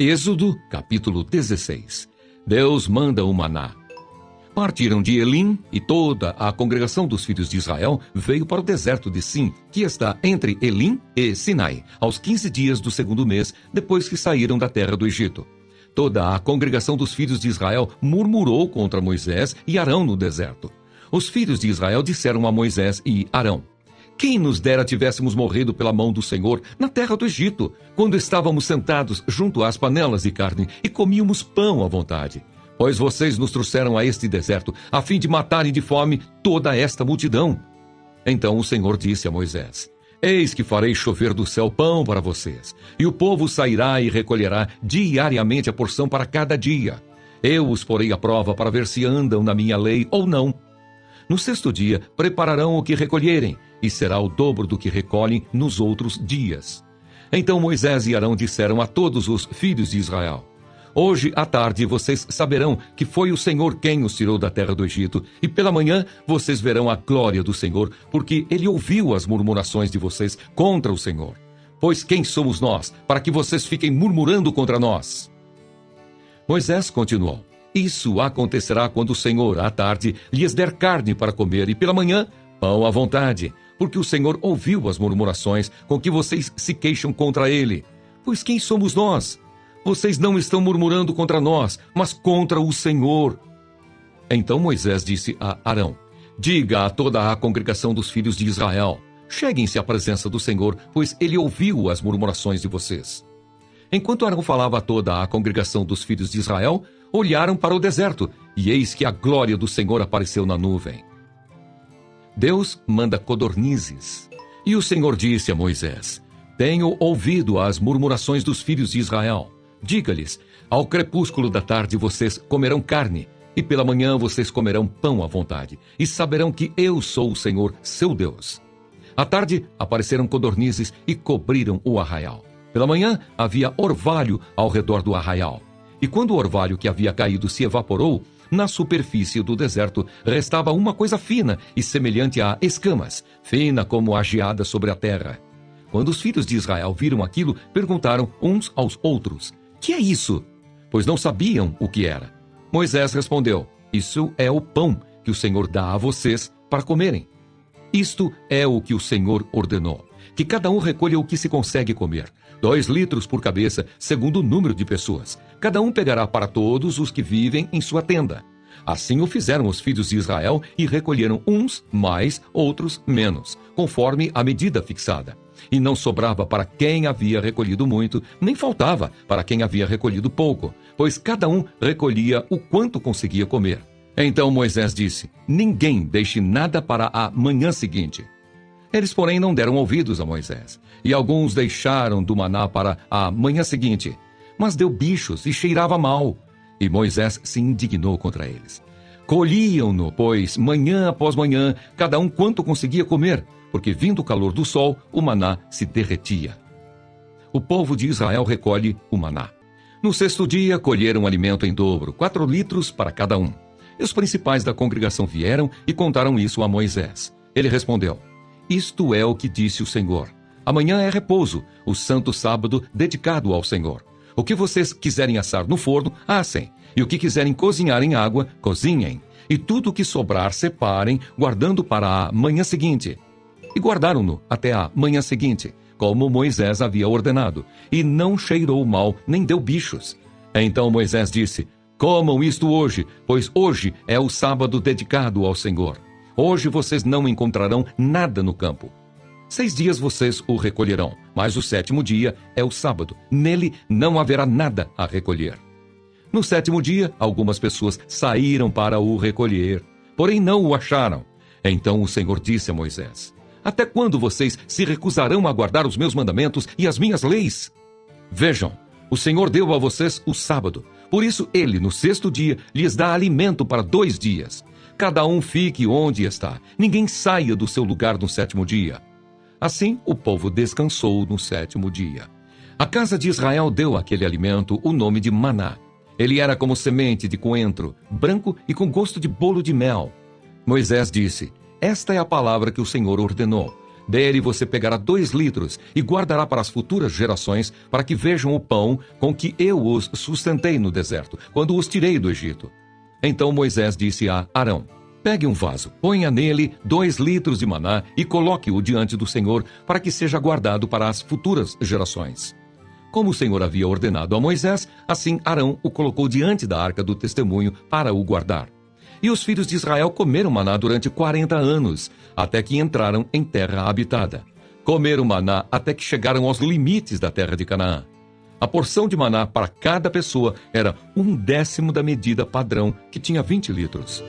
Êxodo, capítulo 16. Deus manda o maná. Partiram de Elim, e toda a congregação dos filhos de Israel veio para o deserto de Sim, que está entre Elim e Sinai, aos 15 dias do segundo mês, depois que saíram da terra do Egito. Toda a congregação dos filhos de Israel murmurou contra Moisés e Arão no deserto. Os filhos de Israel disseram a Moisés e Arão: quem nos dera tivéssemos morrido pela mão do Senhor na terra do Egito, quando estávamos sentados junto às panelas de carne e comíamos pão à vontade. Pois vocês nos trouxeram a este deserto, a fim de matarem de fome toda esta multidão. Então o Senhor disse a Moisés: eis que farei chover do céu pão para vocês, e o povo sairá e recolherá diariamente a porção para cada dia. Eu os porei à prova para ver se andam na minha lei ou não. No sexto dia prepararão o que recolherem, e será o dobro do que recolhem nos outros dias. Então Moisés e Arão disseram a todos os filhos de Israel: hoje à tarde vocês saberão que foi o Senhor quem os tirou da terra do Egito, e pela manhã vocês verão a glória do Senhor, porque ele ouviu as murmurações de vocês contra o Senhor. Pois quem somos nós, para que vocês fiquem murmurando contra nós? Moisés continuou: isso acontecerá quando o Senhor, à tarde, lhes der carne para comer, e pela manhã, pão à vontade, porque o Senhor ouviu as murmurações com que vocês se queixam contra ele. Pois quem somos nós? Vocês não estão murmurando contra nós, mas contra o Senhor. Então Moisés disse a Arão: diga a toda a congregação dos filhos de Israel: cheguem-se à presença do Senhor, pois ele ouviu as murmurações de vocês. Enquanto Arão falava a toda a congregação dos filhos de Israel, olharam para o deserto, e eis que a glória do Senhor apareceu na nuvem. Deus manda codornizes. E o Senhor disse a Moisés: tenho ouvido as murmurações dos filhos de Israel. Diga-lhes: ao crepúsculo da tarde vocês comerão carne, e pela manhã vocês comerão pão à vontade, e saberão que eu sou o Senhor, seu Deus. À tarde apareceram codornizes e cobriram o arraial. Pela manhã havia orvalho ao redor do arraial. E quando o orvalho que havia caído se evaporou, na superfície do deserto restava uma coisa fina e semelhante a escamas, fina como a geada sobre a terra. Quando os filhos de Israel viram aquilo, perguntaram uns aos outros: que é isso? Pois não sabiam o que era. Moisés respondeu: isso é o pão que o Senhor dá a vocês para comerem. Isto é o que o Senhor ordenou: que cada um recolha o que se consegue comer, 2 litros por cabeça, segundo o número de pessoas. Cada um pegará para todos os que vivem em sua tenda. Assim o fizeram os filhos de Israel e recolheram uns mais, outros menos, conforme a medida fixada. E não sobrava para quem havia recolhido muito, nem faltava para quem havia recolhido pouco, pois cada um recolhia o quanto conseguia comer. Então Moisés disse: ninguém deixe nada para a manhã seguinte. Eles, porém, não deram ouvidos a Moisés, e alguns deixaram do maná para a manhã seguinte, mas deu bichos e cheirava mal. E Moisés se indignou contra eles. Colhiam-no, pois, manhã após manhã, cada um quanto conseguia comer, porque vindo o calor do sol, o maná se derretia. O povo de Israel recolhe o maná. No sexto dia, colheram alimento em dobro, 4 litros para cada um. E os principais da congregação vieram e contaram isso a Moisés. Ele respondeu: isto é o que disse o Senhor: amanhã é repouso, o santo sábado dedicado ao Senhor. O que vocês quiserem assar no forno, assem. E o que quiserem cozinhar em água, cozinhem. E tudo o que sobrar, separem, guardando para a manhã seguinte. E guardaram-no até a manhã seguinte, como Moisés havia ordenado. E não cheirou mal, nem deu bichos. Então Moisés disse: comam isto hoje, pois hoje é o sábado dedicado ao Senhor. Hoje vocês não encontrarão nada no campo. 6 dias vocês o recolherão, mas o 7º dia é o sábado. Nele não haverá nada a recolher. No 7º dia, algumas pessoas saíram para o recolher, porém não o acharam. Então o Senhor disse a Moisés: até quando vocês se recusarão a guardar os meus mandamentos e as minhas leis? Vejam, o Senhor deu a vocês o sábado. Por isso ele, no 6º dia, lhes dá alimento para 2 dias. Cada um fique onde está. Ninguém saia do seu lugar no 7º dia. Assim, o povo descansou no 7º dia. A casa de Israel deu àquele alimento o nome de maná. Ele era como semente de coentro, branco e com gosto de bolo de mel. Moisés disse: esta é a palavra que o Senhor ordenou: Dele você pegará 2 litros e guardará para as futuras gerações, para que vejam o pão com que eu os sustentei no deserto, quando os tirei do Egito. Então Moisés disse a Arão: pegue um vaso, ponha nele 2 litros de maná e coloque-o diante do Senhor, para que seja guardado para as futuras gerações. Como o Senhor havia ordenado a Moisés, assim Arão o colocou diante da arca do testemunho para o guardar. E os filhos de Israel comeram maná durante 40 anos, até que entraram em terra habitada. Comeram maná até que chegaram aos limites da terra de Canaã. A porção de maná para cada pessoa era 1/10 da medida padrão, que tinha 20 litros.